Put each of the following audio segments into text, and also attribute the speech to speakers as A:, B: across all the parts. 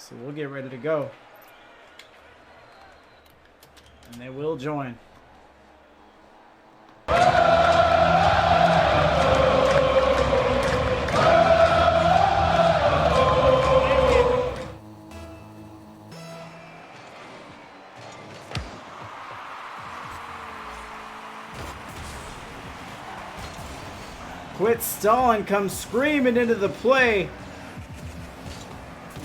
A: So we'll get ready to go. And they will join. Quit stalling, comes screaming into the play.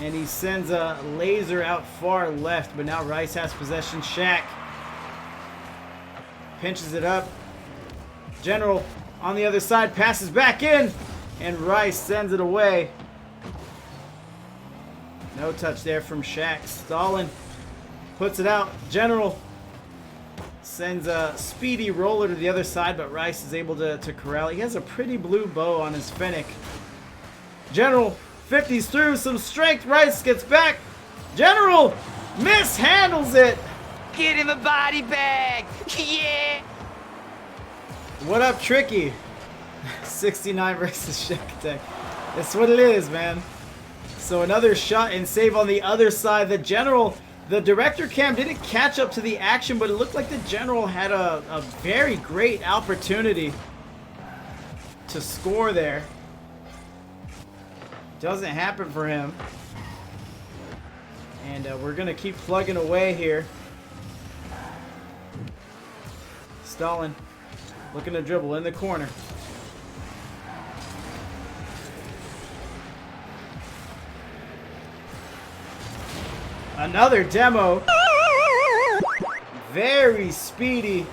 A: And he sends a laser out far left, but now Rice has possession. Shaq pinches it up. General on the other side passes back in, and Rice sends it away. No touch there from Shaq. Stalin puts it out. General sends a speedy roller to the other side, but Rice is able to corral. He has a pretty blue bow on his Fennec. General 50s through, some strength. Rice gets back. General mishandles it.
B: Get him a body bag. Yeah.
A: What up, Tricky? 69 versus Shaq attack. That's what it is, man. So another shot and save on the other side. The General, the director cam didn't catch up to the action, but it looked like the General had a very great opportunity to score there. Doesn't happen for him. And we're going to keep plugging away here. Stalin looking to dribble in the corner. Another demo. Very speedy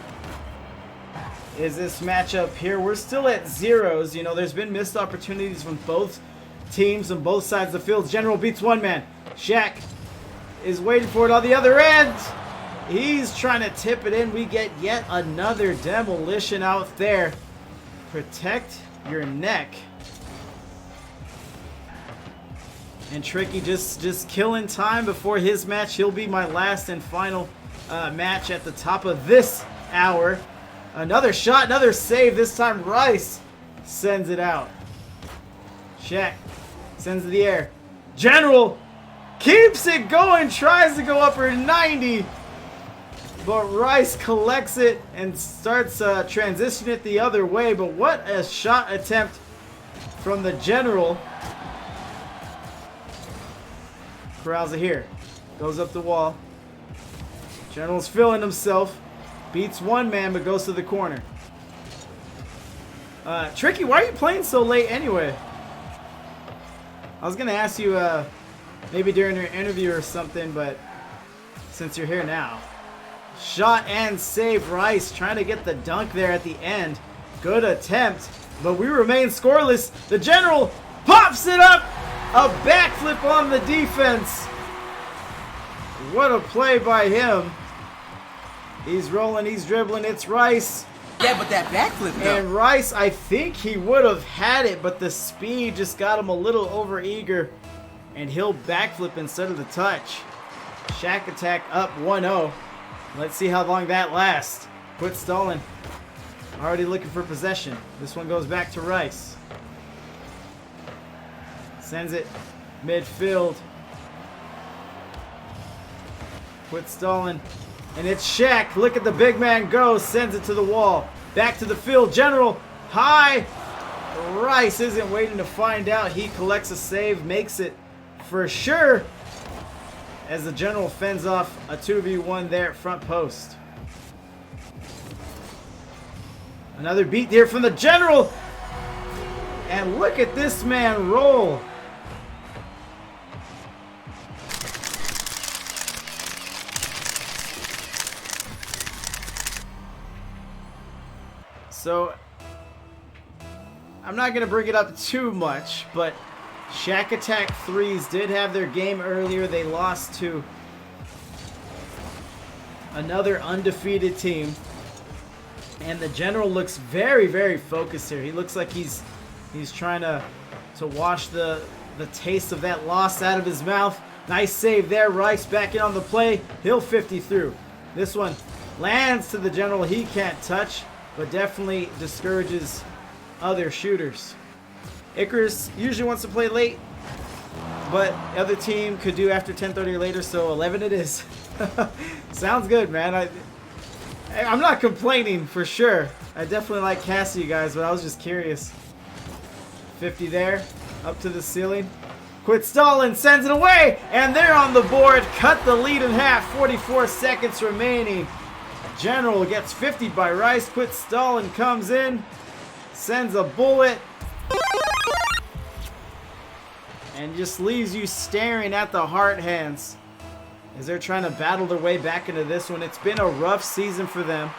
A: is this matchup here. We're still at zeros. You know, there's been missed opportunities from both teams on both sides of the field. General beats one man. Shaq is waiting for it on the other end. He's trying to tip it in. We get yet another demolition out there. Protect your neck. And Tricky just killing time before his match. He'll be my last and final match at the top of this hour. Another shot, another save. This time Rice sends it out. Shaq sends it to the air. General keeps it going, tries to go upper 90. But Rice collects it and starts transitioning it the other way. But what a shot attempt from the General. Corrals it here. Goes up the wall. General's feeling himself. Beats one man but goes to the corner. Tricky, why are you playing so late anyway? I was going to ask you maybe during your interview or something, but since you're here now. Shot and save. Rice trying to get the dunk there at the end. Good attempt, but we remain scoreless. The General pops it up. A backflip on the defense. What a play by him. He's rolling, he's dribbling. It's Rice.
B: Yeah, but that backflip though.
A: And Rice, I think he would have had it, but the speed just got him a little overeager. And he'll backflip instead of the touch. Shaq attack up 1-0. Let's see how long that lasts. Quit stalling. Already looking for possession. This one goes back to Rice. Sends it midfield. Quit stalling. And it's Shaq. Look at the big man go. Sends it to the wall. Back to the field. General. High. Rice isn't waiting to find out. He collects a save. Makes it for sure. As the General fends off a 2v1 there at front post. Another beat here from the General. And look at this man roll. So, I'm not going to bring it up too much, but Shaq Attack 3s did have their game earlier. They lost to another undefeated team. And the General looks very, very focused here. He looks like he's trying to wash the taste of that loss out of his mouth. Nice save there. Rice back in on the play. He'll 50 through. This one lands to the General. He can't touch, but definitely discourages other shooters. Icarus usually wants to play late. but the other team could do after 10:30 or later, so 11 it is. Sounds good, man. I'm not complaining for sure. I definitely like Cassie, you guys, but I was just curious. 50 there, up to the ceiling. Quit stalling, sends it away, and they're on the board. Cut the lead in half, 44 seconds remaining. General gets 50 by Rice. Quit stalling comes in, sends a bullet, and just leaves you staring at the Hart Hands as they're trying to battle their way back into this one. It's been a rough season for them.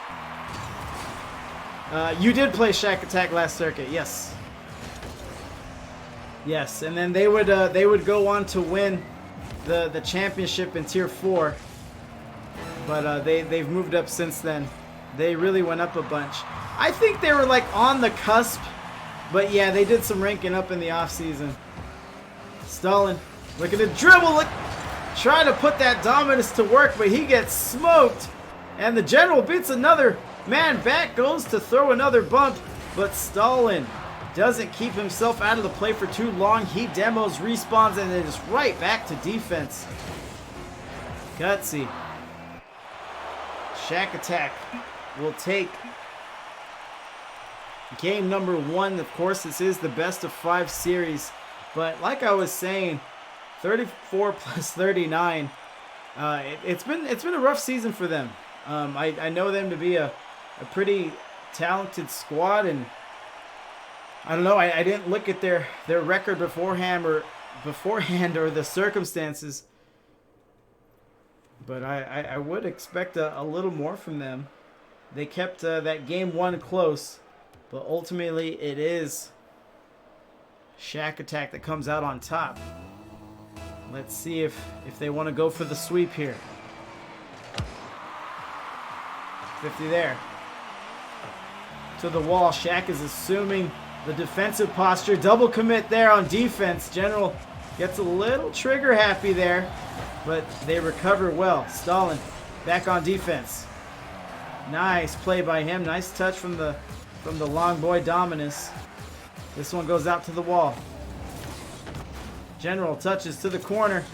A: You did play Shaq Attack last circuit, yes. Yes, and then they would go on to win the championship in Tier 4. But they've moved up since then. They really went up a bunch. I think they were like on the cusp, but yeah, they did some ranking up in the off season. Stalin, looking to dribble, look, trying to put that dominance to work, but he gets smoked. And the General beats another man back, goes to throw another bump, but Stalin doesn't keep himself out of the play for too long. He demos, respawns, and is right back to defense. Gutsy. Shaq Attack will take game number 1. Of course, this is the best of 5 series, but like I was saying, 34 plus 39. It's been a rough season for them. I know them to be a pretty talented squad, and I don't know. I didn't look at their record beforehand or the circumstances, but I would expect a little more from them. They kept that game 1 close, but ultimately it is Shaq Attack that comes out on top. Let's see if they want to go for the sweep here. 50 there. To the wall. Shaq is assuming the defensive posture. Double commit there on defense. General gets a little trigger happy there, but they recover well. Stalin back on defense. Nice play by him. Nice touch from the long boy Dominus. This one goes out to the wall. General touches to the corner.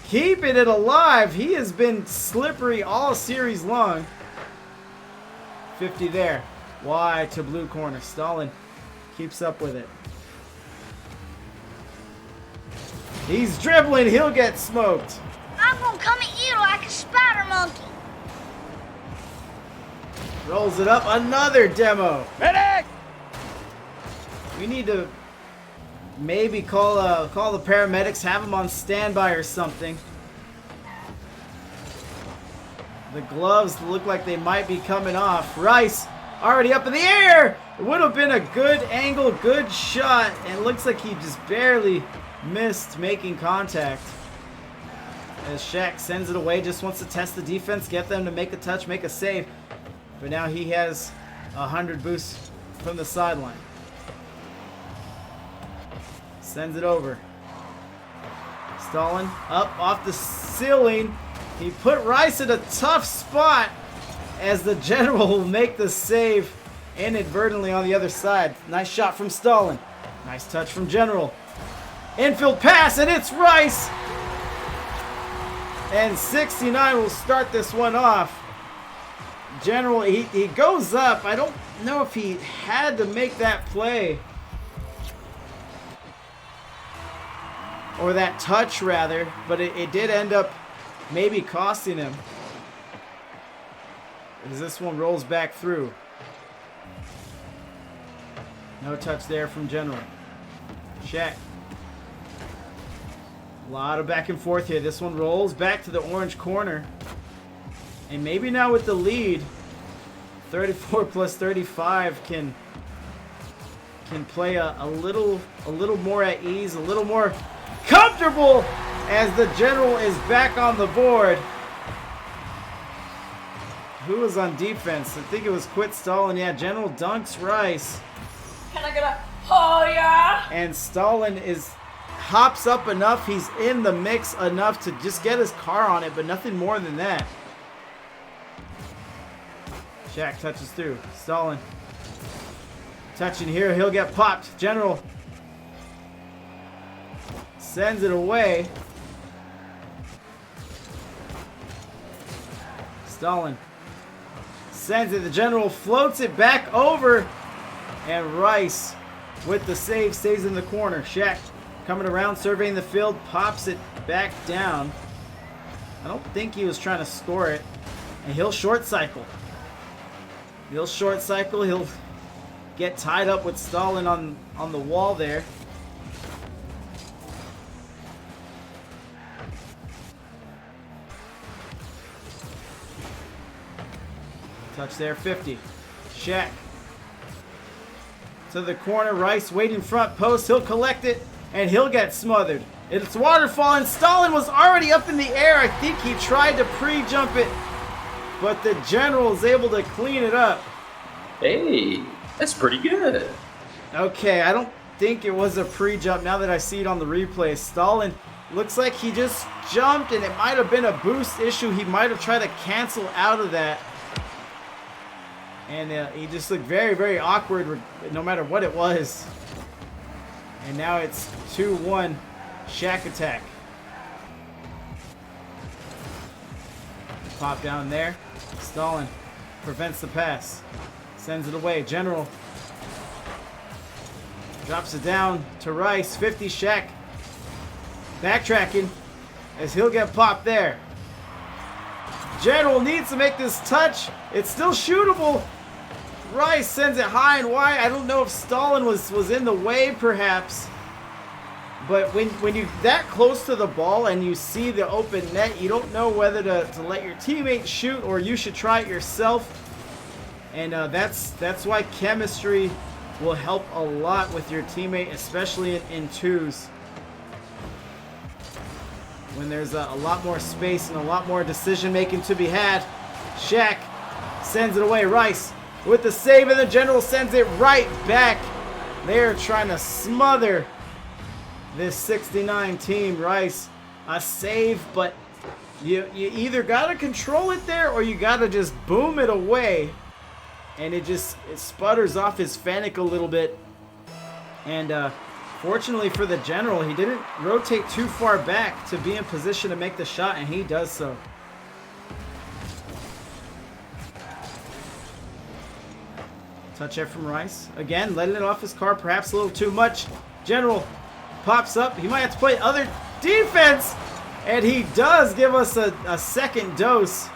A: Keeping it alive. He has been slippery all series long. 50 there. Wide to blue corner. Stalin keeps up with it. He's dribbling. He'll get smoked.
C: I'm gonna come at you like a spider monkey.
A: Rolls it up. Another demo.
B: Medic!
A: We need to maybe call the paramedics, have them on standby or something. The gloves look like they might be coming off. Rice already up in the air. It would have been a good angle, good shot, and it looks like he just barely missed making contact. As Shaq sends it away, just wants to test the defense, get them to make a touch, make a save. But now he has 100 boosts from the sideline. Sends it over. Stalin up off the ceiling. He put Rice in a tough spot as the General will make the save inadvertently on the other side. Nice shot from Stalin. Nice touch from General. Infield pass, and it's Rice. And 69 will start this one off. General, he goes up. I don't know if he had to make that play. Or that touch, rather. But it did end up maybe costing him. As this one rolls back through. No touch there from General. Shaq. A lot of back and forth here. This one rolls back to the orange corner. And maybe now with the lead, 34 plus 35 can play a little more at ease, a little more comfortable as the General is back on the board. Who was on defense? I think it was Quit Stalin. Yeah, General dunks Rice.
C: Can I get a oh yeah?
A: And Stalin hops up enough. He's in the mix enough to just get his car on it, but nothing more than that. Shaq touches through. Stalin touching here. He'll get popped. General Sends it away. Stalin sends it. The general floats it back over. And Rice with the save stays in the corner. Shaq coming around, surveying the field, pops it back down. I don't think he was trying to score it. And he'll short cycle. He'll short cycle. He'll get tied up with Stalin on the wall there. Touch there, 50. Shaq to the corner. Rice waiting front post. He'll collect it, and he'll get smothered. It's waterfall, and Stalin was already up in the air. I think he tried to pre-jump it, but the general is able to clean it up.
D: Hey, that's pretty good.
A: Okay, I don't think it was a pre-jump now that I see it on the replay. Stalin looks like he just jumped, and it might have been a boost issue. He might have tried to cancel out of that. And he just looked very, very awkward no matter what it was. And now it's 2-1 Shaq attack. Pop down there. Stalin prevents the pass. Sends it away. General drops it down to Rice. 50 Shaq. Backtracking as he'll get popped there. General needs to make this touch. It's still shootable. Rice sends it high and wide. I don't know if Stalin was in the way, perhaps. But when you're that close to the ball and you see the open net, you don't know whether to let your teammate shoot or you should try it yourself. And that's why chemistry will help a lot with your teammate, especially in twos. When there's a lot more space and a lot more decision making to be had. Shaq sends it away. Rice with the save, and the general sends it right back. They're trying to smother this 69 team. Rice, a save, but you either got to control it there or you got to just boom it away. And it sputters off his Fennec a little bit. And fortunately for the general, he didn't rotate too far back to be in position to make the shot, and he does so. Touch there from Rice. Again, letting it off his car, perhaps a little too much. General pops up. He might have to play other defense. And he does give us a second dose.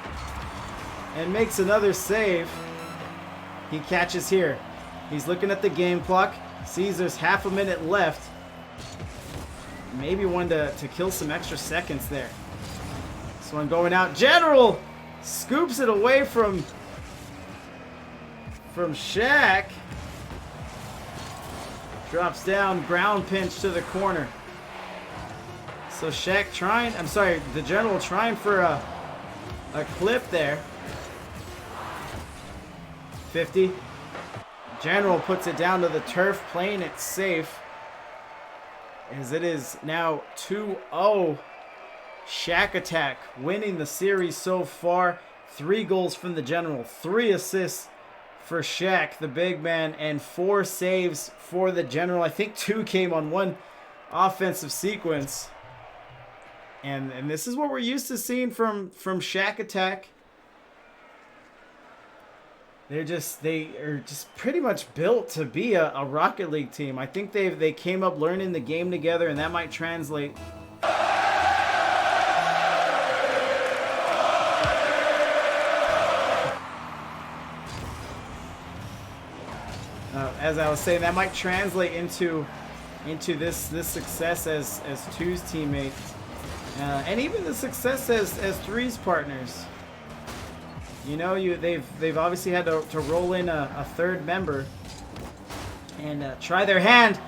A: And makes another save. He catches here. He's looking at the game clock. Sees there's half a minute left. Maybe one to kill some extra seconds there. This one going out. General scoops it away from Shaq. Drops down, ground pinch to the corner. So Shaq the general trying for a clip there. 50. General puts it down to the turf, playing it safe. As it is now 2-0. Shaq attack winning the series so far. 3 goals from the general, 3 assists for Shaq, the big man, and 4 saves for the general. I think 2 came on one offensive sequence. And this is what we're used to seeing from Shaq attack. They are just pretty much built to be a Rocket League team. I think they came up learning the game together, and that might translate. As I was saying, that might translate into this success as twos teammates, and even the success as threes partners. You know, they've obviously had to roll in a third member and try their hand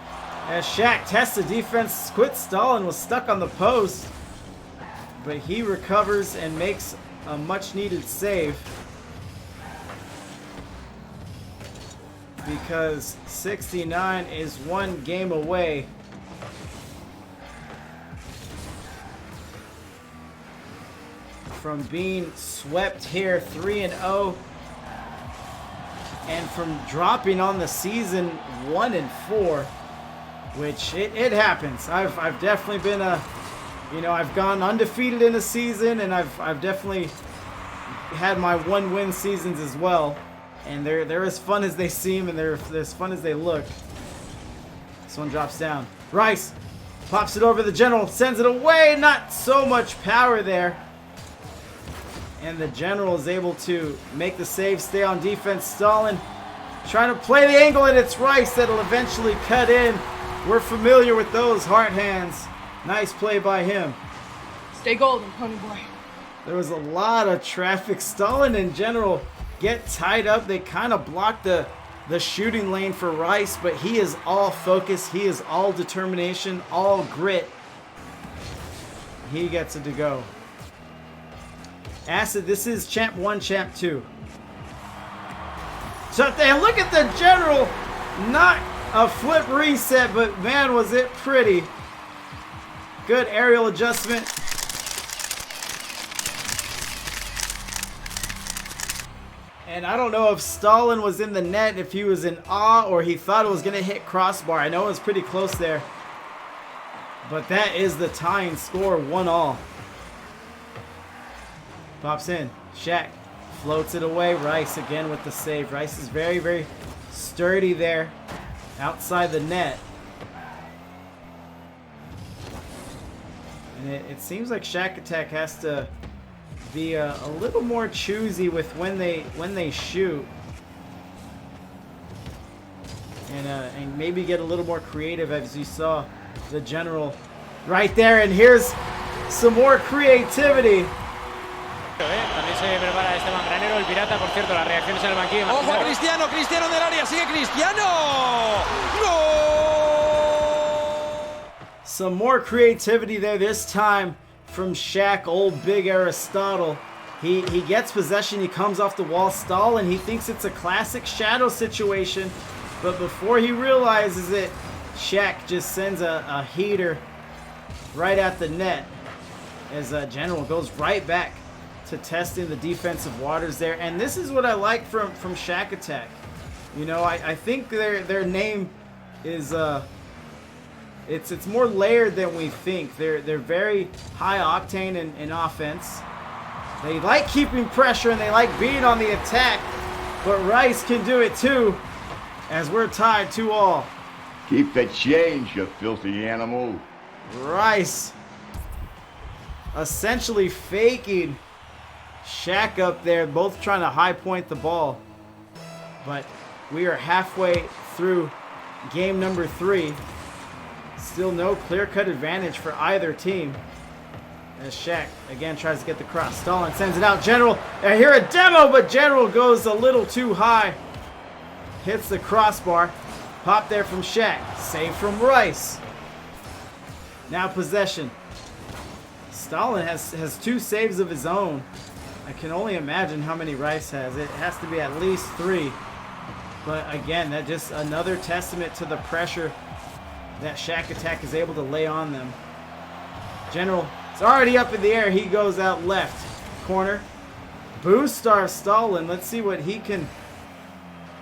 A: as Shaq tests the defense. Quit Stalin was stuck on the post, but he recovers and makes a much needed save. Because 69 is 1 game away from being swept here, 3-0, and from dropping on the season 1-4. which it happens. I've definitely been I've gone undefeated in a season, and I've definitely had my 1-win seasons as well. And they're as fun as they seem, and they're as fun as they look. This one drops down. Rice pops it over the general, sends it away. Not so much power there. And the general is able to make the save, stay on defense. Stalin trying to play the angle, and it's Rice that'll eventually cut in. We're familiar with those heart hands. Nice play by him.
E: Stay golden, pony boy.
A: There was a lot of traffic. Stalin and general get tied up. They kind of block the shooting lane for Rice, but he is all focus. He is all determination, all grit. He gets it to go. Acid, this is champ 1, champ 2. So look at the general. Not a flip reset, but man, was it pretty. Good aerial adjustment. And I don't know if Stalin was in the net, if he was in awe, or he thought it was going to hit crossbar. I know it was pretty close there. But that is the tying score, 1-all. Pops in. Shaq floats it away. Rice again with the save. Rice is very, very sturdy there outside the net. And it seems like Shaq Attack has to be a little more choosy with when they shoot, and maybe get a little more creative, as you saw the general right there. And here's some more creativity.
F: También se prepara Esteban Granero, el pirata, por cierto, las reacciones en el banquillo.
B: Ojo a Cristiano, Cristiano en el área, sigue Cristiano. ¡Gol!
A: Some more creativity there, this time from Shaq, old big Aristotle. He gets possession, he comes off the wall stall, and he thinks it's a classic shadow situation. But before he realizes it, Shaq just sends a heater right at the net as General goes right back to testing the defensive waters there. And this is what I like from Shaq Attack. You know, I think their name is it's more layered than we think. They're very high octane in offense. They like keeping pressure and they like being on the attack, but Rice can do it too, as we're tied 2-all.
G: Keep the change, you filthy animal.
A: Rice essentially faking Shaq up there, both trying to high point the ball. But we are halfway through game number 3. Still no clear-cut advantage for either team. As Shaq again tries to get the cross. Stalin sends it out. General, I hear a demo, but General goes a little too high. Hits the crossbar. Pop there from Shaq. Save from Rice. Now possession. Stalin has 2 saves of his own. I can only imagine how many Rice has. It has to be at least 3. But again, that just another testament to the pressure that Shaq Attack is able to lay on them. General is already up in the air. He goes out left corner. Boost star Stalin. Let's see what he can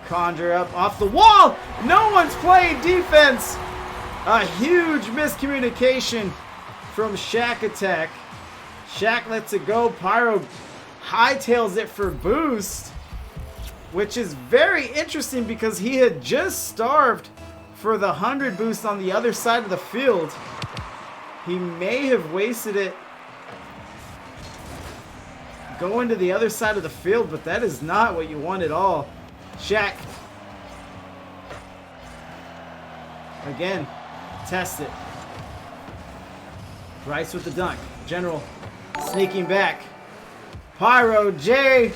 A: conjure up off the wall. No one's playing defense. A huge miscommunication from Shaq Attack. Shaq lets it go. Pyro hightails it for boost, which is very interesting because he had just starved for the 100 boost on the other side of the field. He may have wasted it going to the other side of the field, but that is not what you want at all. Shaq. Again, test it. Rice with the dunk. General sneaking back. Pyro J.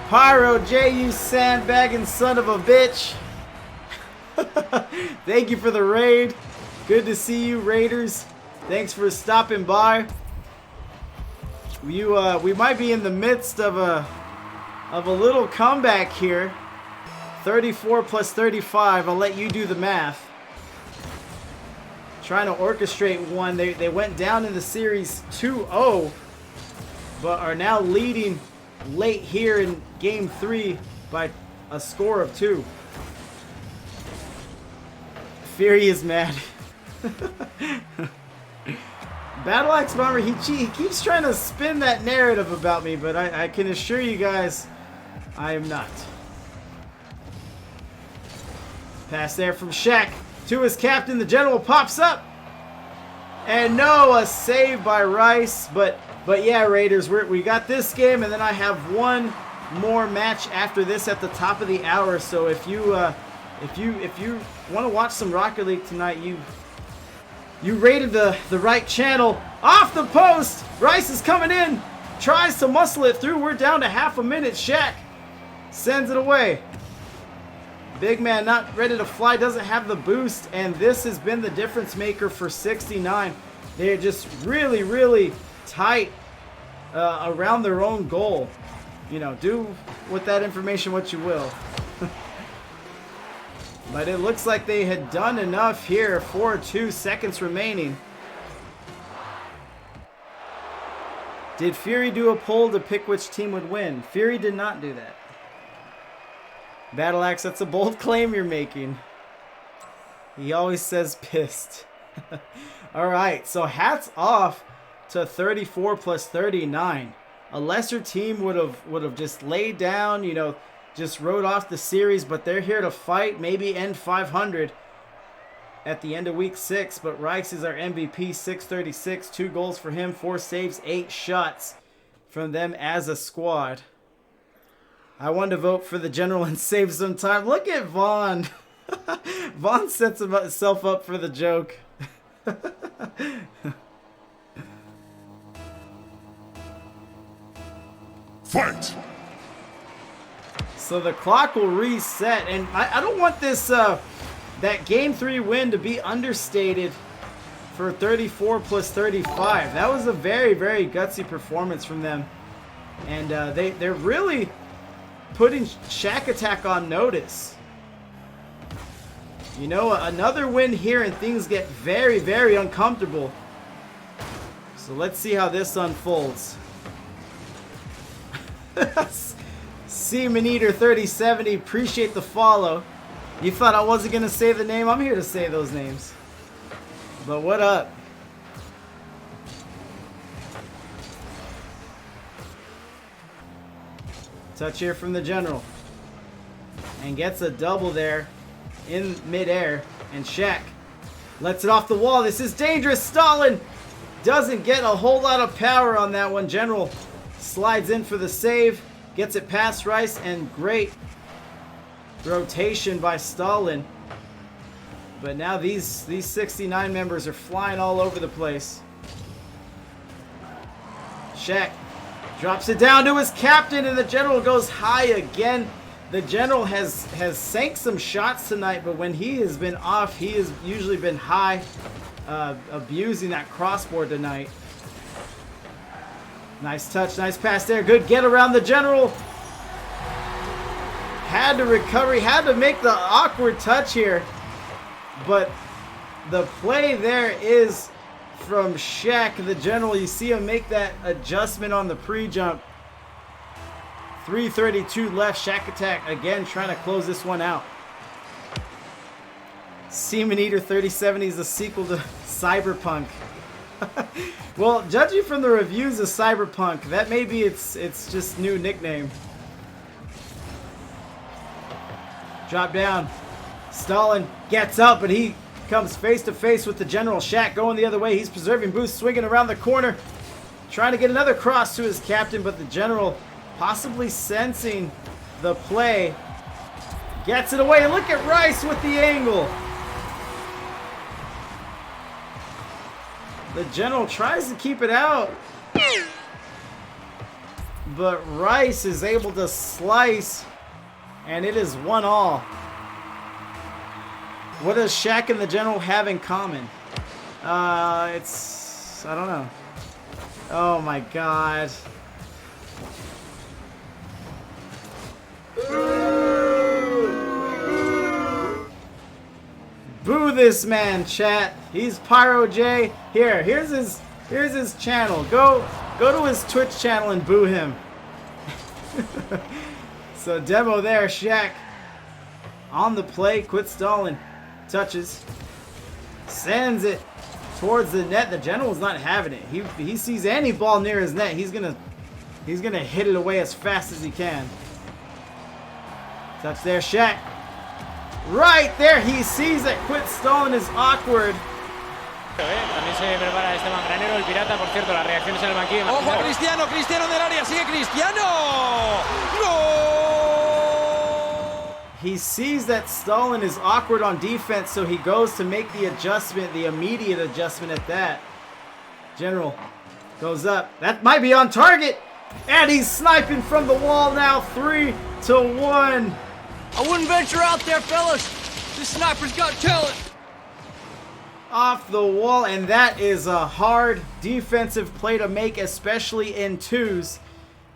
A: Pyro J, you sandbagging son of a bitch. Thank you for the raid. Good to see you, Raiders. Thanks for stopping by. We might be in the midst of a little comeback here. 34 plus 35. I'll let you do the math. Trying to orchestrate one. They went down in the series 2-0, but are now leading late here in game 3 by a score of 2. Fury is mad. Battle Axe Bomber, he keeps trying to spin that narrative about me, but I can assure you guys, I am not. Pass there from Shaq to his captain. The general pops up. And no, a save by Rice. But yeah, Raiders, we got this game, and then I have one more match after this at the top of the hour. So if you want to watch some Rocket League tonight, you rated the right channel. Off the post, Rice is coming in, tries to muscle it through. We're down to half a minute. Shaq sends it away. Big man not ready to fly, doesn't have the boost, and this has been the difference maker for 69. They're just really, really tight around their own goal. You know, do with that information what you will. But it looks like they had done enough here. 4-2 seconds remaining. Did Fury do a poll to pick which team would win? Fury did not do that. Battle Axe, that's a bold claim you're making. He always says pissed. Alright, so hats off to 34 plus 39. A lesser team would have just laid down, you know, just wrote off the series, but they're here to fight, maybe end 500 at the end of week 6. But Rice is our MVP, 636, 2 goals for him, 4 saves, 8 shots from them as a squad. I wanted to vote for the general and save some time. Look at Vaughn. Vaughn sets himself up for the joke.
H: Fight!
A: So the clock will reset, and I don't want this that game 3 win to be understated for 34 plus 35. That was a very, very gutsy performance from them, and they're really putting Shaq Attack on notice. You know, another win here and things get very, very uncomfortable. So let's see how this unfolds. Seaman Eater 3070, appreciate the follow. You thought I wasn't going to say the name? I'm here to say those names. But what up? Touch here from the general. And gets a double there in midair. And Shaq lets it off the wall. This is dangerous. Stalin doesn't get a whole lot of power on that one. General slides in for the save. Gets it past Rice, and great rotation by Stalin. But now these 69 members are flying all over the place. Shaq drops it down to his captain, and the general goes high again. The general has sank some shots tonight, but when he has been off, he has usually been high, abusing that crossboard tonight. Nice touch, nice pass there. Good get around the general. Had to recover, had to make the awkward touch here. But the play there is from Shaq, the general. You see him make that adjustment on the pre-jump. 3:32 left. Shaq Attack again trying to close this one out. Seaman Eater 3070 is a sequel to Cyberpunk. Well, judging from the reviews of Cyberpunk, that may be its just new nickname. Drop down. Stalin gets up, but he comes face to face with the general. Shaq going the other way. He's preserving boost, swinging around the corner, trying to get another cross to his captain, but the general, possibly sensing the play, gets it away. Look at Rice with the angle. The general tries to keep it out, but Rice is able to slice, and it is 1-1. What does Shaq and the general have in common? I don't know. Oh my god. Boo this man, chat. He's Pyro J. Here's his channel. Go to his Twitch channel and boo him. So demo there, Shaq on the play. Quit stalling. Touches. Sends it towards the net. The General's not having it. He sees any ball near his net, he's gonna hit it away as fast as he can. Touch there, Shaq. Right there, he sees it. Quit stalling is awkward.
F: También se prepara Esteban Granero, el pirata, por cierto, las reacciones en el banquillo.
B: Ojo, Cristiano, Cristiano del área, sigue Cristiano. ¡Gol!
A: He sees that Stalin is awkward on defense, so he goes to make the adjustment, the immediate adjustment at that. General goes up. That might be on target. And he's sniping from the wall now, 3-1.
B: I wouldn't venture out there, fellas. This sniper's got talent.
A: Off the wall, and that is a hard defensive play to make, especially in twos.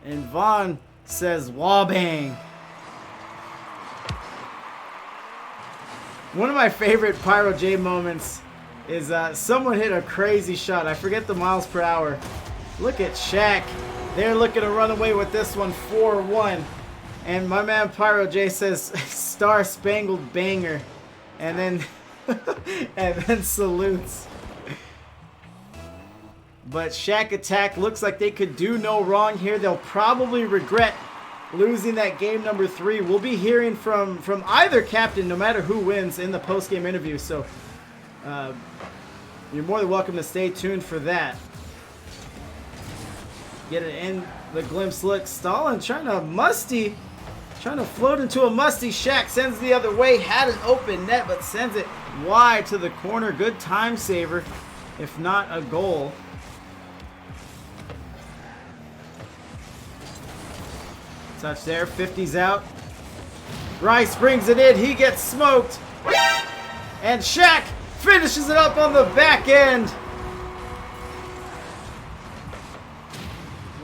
A: And Vaughn says wall bang. One of my favorite Pyro J moments is someone hit a crazy shot. I forget the miles per hour. Look at Shaq. They're looking to run away with this one, 4-1. And my man Pyro J says Star Spangled Banger. And then and then salutes. But Shaq Attack looks like they could do no wrong here. They'll probably regret losing that game number 3. We'll be hearing from either captain, no matter who wins, in the post-game interview. So you're more than welcome to stay tuned for that. Get it in the glimpse look. Stalin trying to float into a musty. Shaq sends the other way. Had an open net, but sends it wide to the corner. Good time saver, if not a goal. Touch there. 50's out. Rice brings it in. He gets smoked. And Shaq finishes it up on the back end.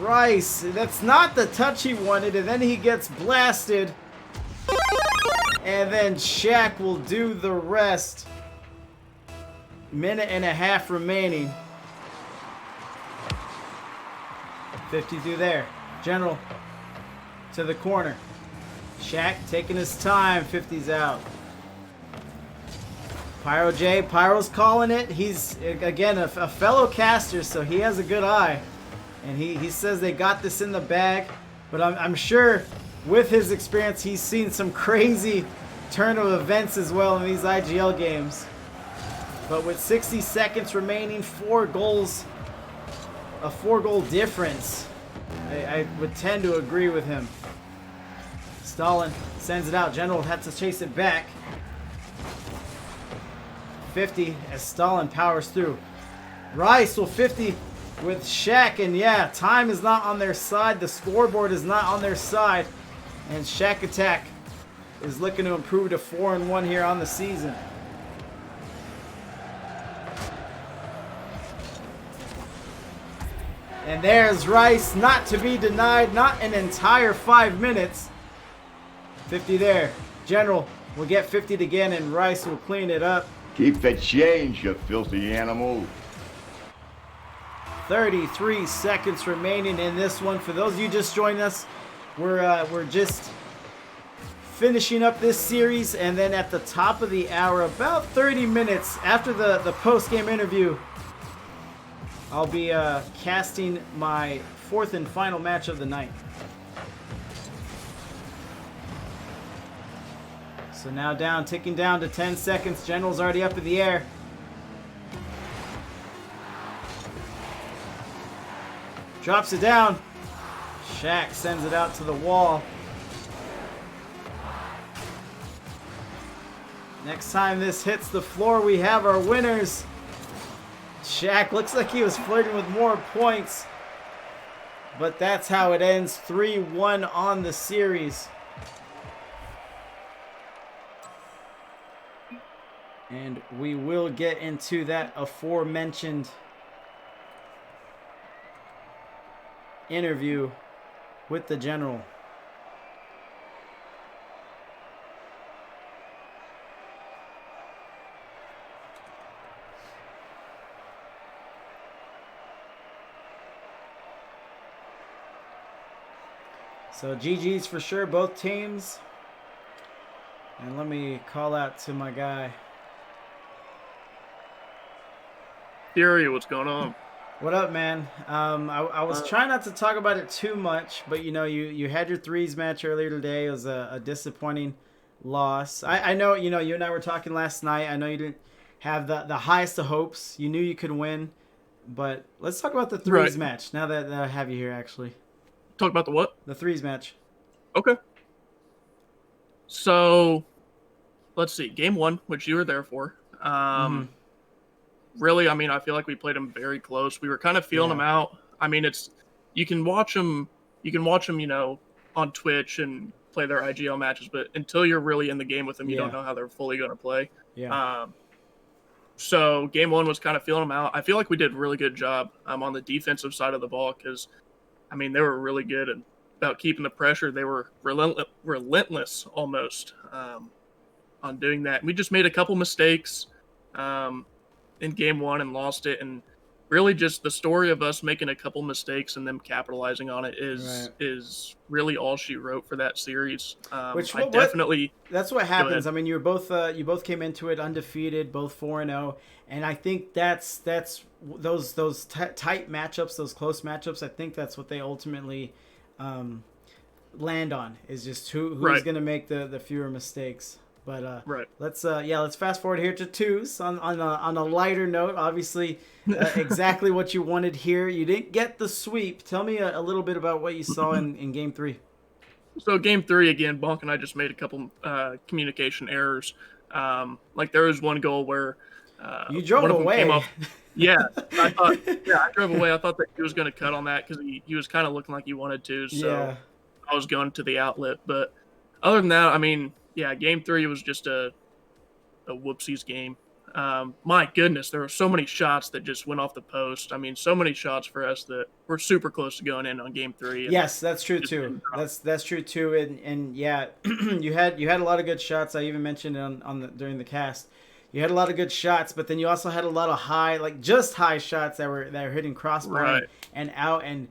A: Rice, that's not the touch he wanted, and then he gets blasted. And then Shaq will do the rest. Minute and a half remaining. 52 there. General to the corner. Shaq taking his time. 50's out. Pyro J. Pyro's calling it. He's, again, a fellow caster, so he has a good eye. And he says they got this in the bag. But I'm sure with his experience, he's seen some crazy turn of events as well in these IGL games. But with 60 seconds remaining, 4 goals, a 4-goal difference, I would tend to agree with him. Stalin sends it out. General had to chase it back. 50 as Stalin powers through. Rice will 50 with Shaq, and yeah, time is not on their side. The scoreboard is not on their side. And Shaq Attack is looking to improve to 4-1 here on the season. And there's Rice, not to be denied, not an entire 5 minutes. 50 there. General will get 50'd again, and Rice will clean it up.
G: Keep the change, you filthy animal.
A: 33 seconds remaining in this one. For those of you just joining us, we're just finishing up this series, and then at the top of the hour, about 30 minutes after the post-game interview, I'll be casting my 4th and final match of the night. So now ticking down to 10 seconds. General's already up in the air. Drops it down. Shaq sends it out to the wall. Next time this hits the floor, we have our winners. Shaq looks like he was flirting with more points. But that's how it ends. 3-1 on the series. And we will get into that aforementioned interview with the General. So GG's for sure, both teams. And let me call out to my guy
H: Fury, what's going on?
A: What up, man? I was trying not to talk about it too much, but you had your threes match earlier today. It was a disappointing loss. I know, you and I were talking last night. I know you didn't have the highest of hopes. You knew you could win, but let's talk about the threes match now that I have you here, actually.
H: Talk about the what?
A: The threes match.
H: Okay. So, let's see. Game 1, which you were there for. Really, I mean, I feel like we played them very close. We were kind of feeling them out. I mean, you can watch them, on Twitch and play their IGL matches, but until you're really in the game with them, you don't know how they're fully going to play.
A: Yeah.
H: So game 1 was kind of feeling them out. I feel like we did a really good job on the defensive side of the ball because, I mean, they were really good about keeping the pressure. They were relentless almost on doing that. We just made a couple mistakes in game 1 and lost it. And really just the story of us making a couple mistakes and them capitalizing on it is really all she wrote for that series.
A: That's what happens. I mean, you both came into it undefeated, both 4-0, and I think that's those tight matchups, those close matchups. I think that's what they ultimately land on, is just who's going to make the fewer mistakes. But let's fast forward here to twos on a lighter note. Obviously, exactly what you wanted here. You didn't get the sweep. Tell me a little bit about what you saw in game 3.
H: So game 3 again, Bonk and I just made a couple communication errors. Like there was one goal where
A: you drove away.
H: I drove away. I thought that he was going to cut on that because he was kind of looking like he wanted to. So I was going to the outlet. But other than that, I mean, game 3 was just a whoopsies game. My goodness, there were so many shots that just went off the post. I mean, so many shots for us that we're super close to going in on game 3.
A: Yes, that's true too. That's true too. And yeah, you had a lot of good shots. I even mentioned it during the cast. You had a lot of good shots, but then you also had a lot of high shots that were hitting crossbar and out. And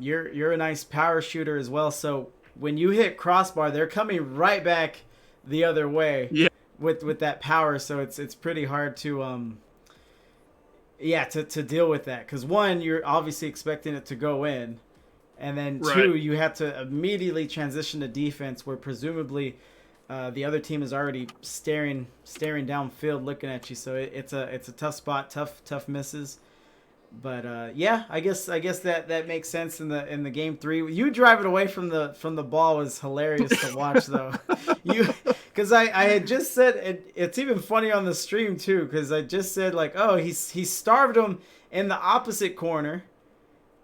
A: you're a nice power shooter as well. So when you hit crossbar, they're coming right back the other way.
H: Yeah.
A: With that power, so it's pretty hard to to deal with that, because one, you're obviously expecting it to go in, and then two, you have to immediately transition to defense where presumably the other team is already staring downfield looking at you, so it's a tough spot, tough misses. But I guess that makes sense in the game 3. You driving away from the ball was hilarious to watch though. Because I had just said it's even funny on the stream too, because I just said like, oh, he starved him in the opposite corner,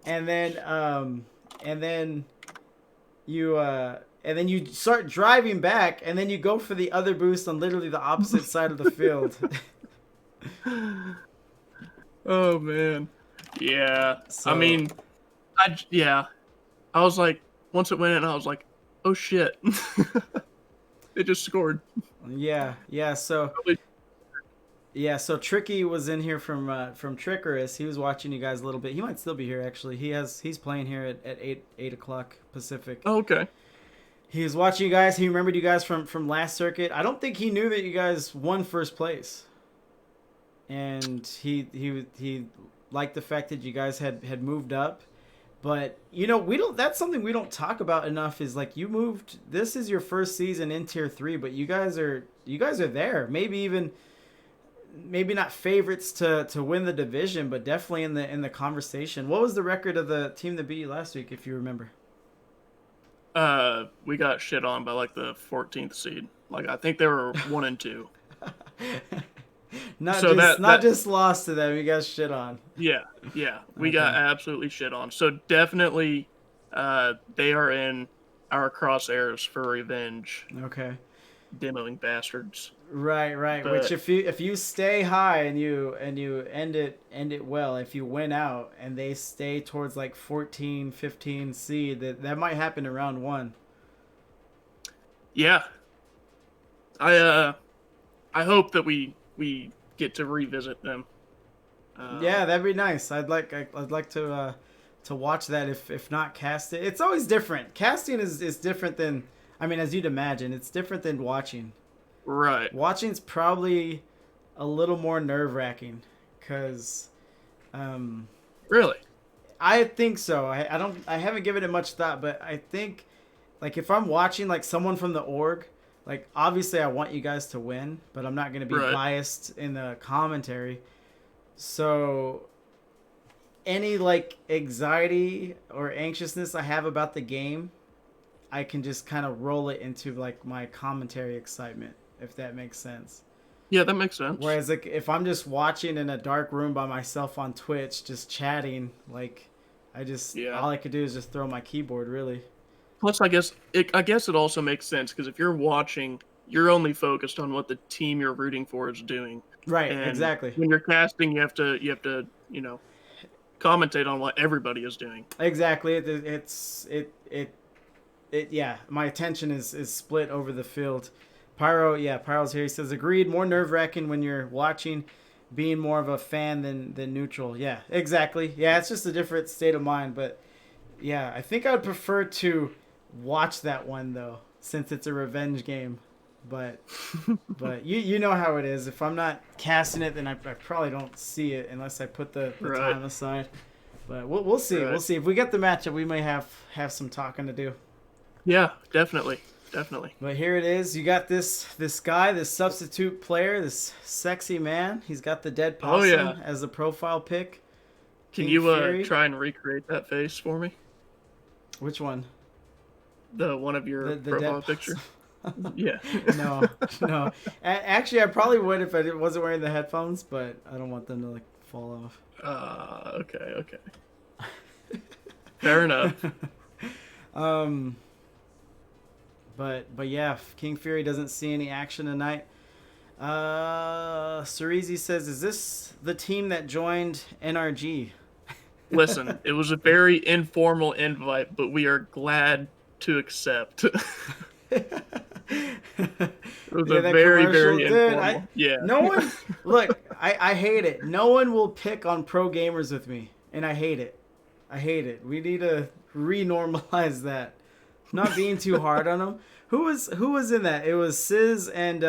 A: and then you start driving back, and then you go for the other boost on literally the opposite side of the field.
H: Oh man. Yeah. So, I mean, I was like, once it went in, I was like, oh shit. It just scored.
A: Yeah. So Tricky was in here from Trickerous. He was watching you guys a little bit. He might still be here actually. He's playing here at 8 o'clock Pacific.
H: Oh, okay.
A: He was watching you guys. He remembered you guys from last circuit. I don't think he knew that you guys won first place. And he liked the fact that you guys had moved up. But that's something we don't talk about enough, is like, you moved, this is your first season in tier 3, but you guys are there. Maybe not favorites to win the division, but definitely in the conversation. What was the record of the team that beat you last week, if you remember?
H: We got shit on by like the 14th seed. Like I think they were 1 and 2.
A: Not just lost to them. You got shit on.
H: Yeah. We got absolutely shit on. So definitely, they are in our crosshairs for revenge.
A: Okay.
H: Demoing bastards.
A: Right. But, which if you stay high and you end it well, if you win out and they stay towards like 14, 15 seed, that might happen in round 1.
H: Yeah. I hope that we get to revisit them.
A: Yeah, that'd be nice. I'd like to watch that. If not cast it, it's always different. Casting is different than, I mean, as you'd imagine, it's different than watching.
H: Right.
A: Watching's probably a little more nerve-wracking, because
H: Really?
A: I think so. I haven't given it much thought, but I think like if I'm watching like someone from the org, like obviously I want you guys to win, but I'm not going to be
H: Right.
A: biased in the commentary. So any like anxiety or anxiousness I have about the game, I can just kind of roll it into like my commentary excitement, if that makes sense.
H: Yeah, that makes sense.
A: Whereas like if I'm just watching in a dark room by myself on Twitch, just chatting, like all I could do is just throw my keyboard, really.
H: Plus, I guess it also makes sense because if you're watching, you're only focused on what the team you're rooting for is doing.
A: Right,
H: And
A: exactly.
H: when you're casting, you have to commentate on what everybody is doing.
A: Exactly. Yeah, my attention is split over the field. Pyro's here. He says, agreed, more nerve-wracking when you're watching, being more of a fan than neutral. Yeah, exactly. Yeah, it's just a different state of mind. But, yeah, I think I would prefer to watch that one, though, since it's a revenge game. But you know how it is. If I'm not casting it, then I probably don't see it unless I put the time aside. But we'll see.
H: Right.
A: We'll see. If we get the matchup, we may have some talking to do.
H: Yeah, definitely.
A: But here it is. You got this guy, this substitute player, this sexy man. He's got the dead possum as the profile pic.
H: Can
A: King
H: you
A: Fury.
H: try and recreate that face for me?
A: Which one?
H: The one of your
A: The
H: profile
A: dead
H: picture. Yeah.
A: No. Actually, I probably would if I wasn't wearing the headphones, but I don't want them to like fall off.
H: Okay. Fair enough.
A: But yeah, King Fury doesn't see any action tonight. Cerezi says, "Is this the team that joined NRG?"
H: Listen, it was a very informal invite, but we are glad to accept. It was a very informal.
A: No one look. I hate it. No one will pick on pro gamers with me, and I hate it. We need to renormalize that. Not being too hard on them. Who was in that? It was Sizz and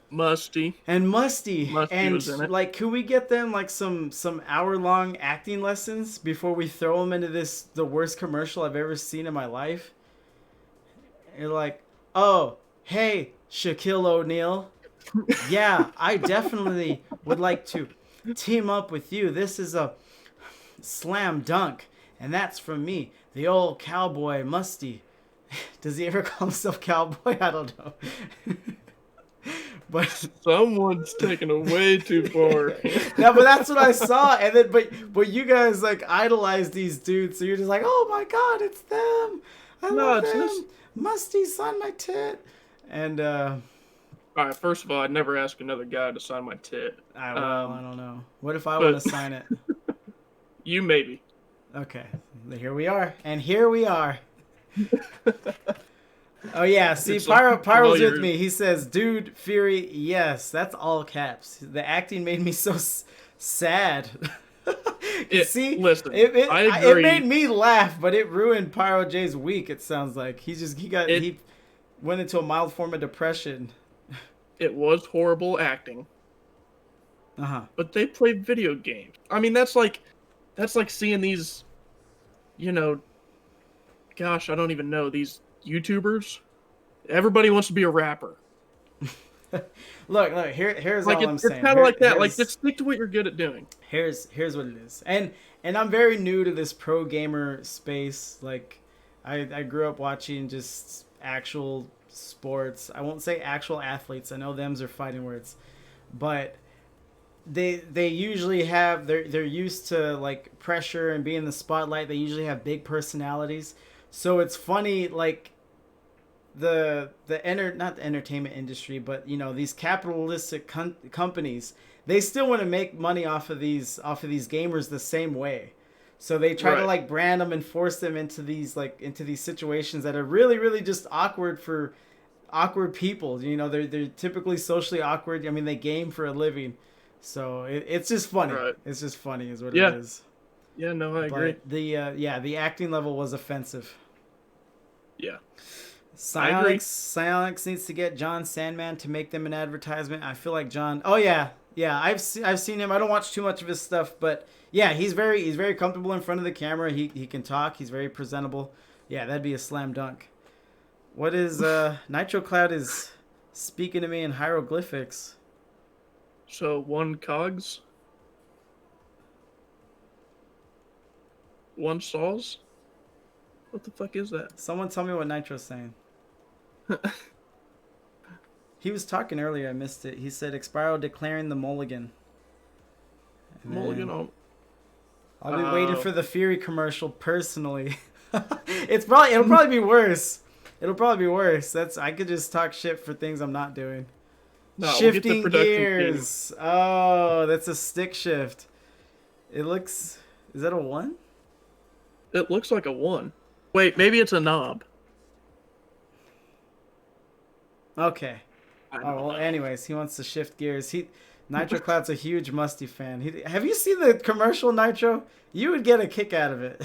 H: Musty.
A: Musty and
H: was in it.
A: like, could we get them like some hour-long acting lessons before we throw them into the worst commercial I've ever seen in my life? You're like, oh, hey, Shaquille O'Neal. Yeah, I definitely would like to team up with you. This is a slam dunk, and that's from me, the old cowboy Musty. Does he ever call himself cowboy? I don't know. But
H: someone's taking it way too far.
A: No, but that's what I saw, and then but you guys like idolize these dudes, so you're just like, oh my god, it's them. I love them. Musty, sign my tit. And all
H: right, first of all, I'd never ask another guy to sign my tit.
A: I don't know. What if I want to sign it?
H: You maybe.
A: Okay, here we are, and here we are. Oh yeah, see, Pyro's with me. He says, "Dude, Fury, yes." That's all caps. The acting made me so sad.
H: Listen,
A: it made me laugh, but it ruined Pyro J's week. It sounds like he went into a mild form of depression.
H: It was horrible acting. But they played video games. I mean, that's like seeing these, gosh, I don't even know, these YouTubers. Everybody wants to be a rapper.
A: Look, here's all I'm saying.
H: It's kind of like that. Like, just stick to what you're good at doing.
A: Here's what it is. And I'm very new to this pro gamer space. Like, I grew up watching just actual sports. I won't say actual athletes. I know them's are fighting words. But they usually have, they're used to like pressure and being in the spotlight. They usually have big personalities. So it's funny, like, not the entertainment industry, but these capitalistic companies, they still want to make money off of these gamers the same way. So they try to like brand them and force them into these situations that are really, really just awkward for awkward people. They're typically socially awkward. I mean, they game for a living, so it's just funny. Right. It's just funny, is what it is.
H: Yeah, no, I agree.
A: The acting level was offensive.
H: Yeah.
A: Psyonix needs to get John Sandman to make them an advertisement. I feel like John... Oh, yeah. Yeah, I've seen him. I don't watch too much of his stuff, but yeah, he's very comfortable in front of the camera. He can talk. He's very presentable. Yeah, that'd be a slam dunk. What is Nitro Cloud is speaking to me in hieroglyphics.
H: So 1 cogs, 1 saws. What the fuck is that?
A: Someone tell me what Nitro's saying. He was talking earlier. I missed it. He said Expiro declaring the mulligan. And
H: Mulligan on.
A: I'll be waiting for the Fury commercial personally. It'll probably be worse. It'll probably be worse. I could just talk shit for things I'm not doing.
H: No,
A: Shifting
H: we'll get the
A: gears. Oh, that's a stick shift. It looks. Is that a 1?
H: It looks like a 1. Wait, maybe it's a knob.
A: Okay. Oh well. Anyways, he wants to shift gears. Nitro Cloud's a huge Musty fan. Have you seen the commercial, Nitro? You would get a kick out of it.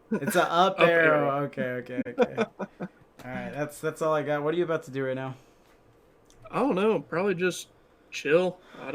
A: It's an up arrow. Okay. All right, that's all I got. What are you about to do right now?
H: I don't know. Probably just chill. I don't.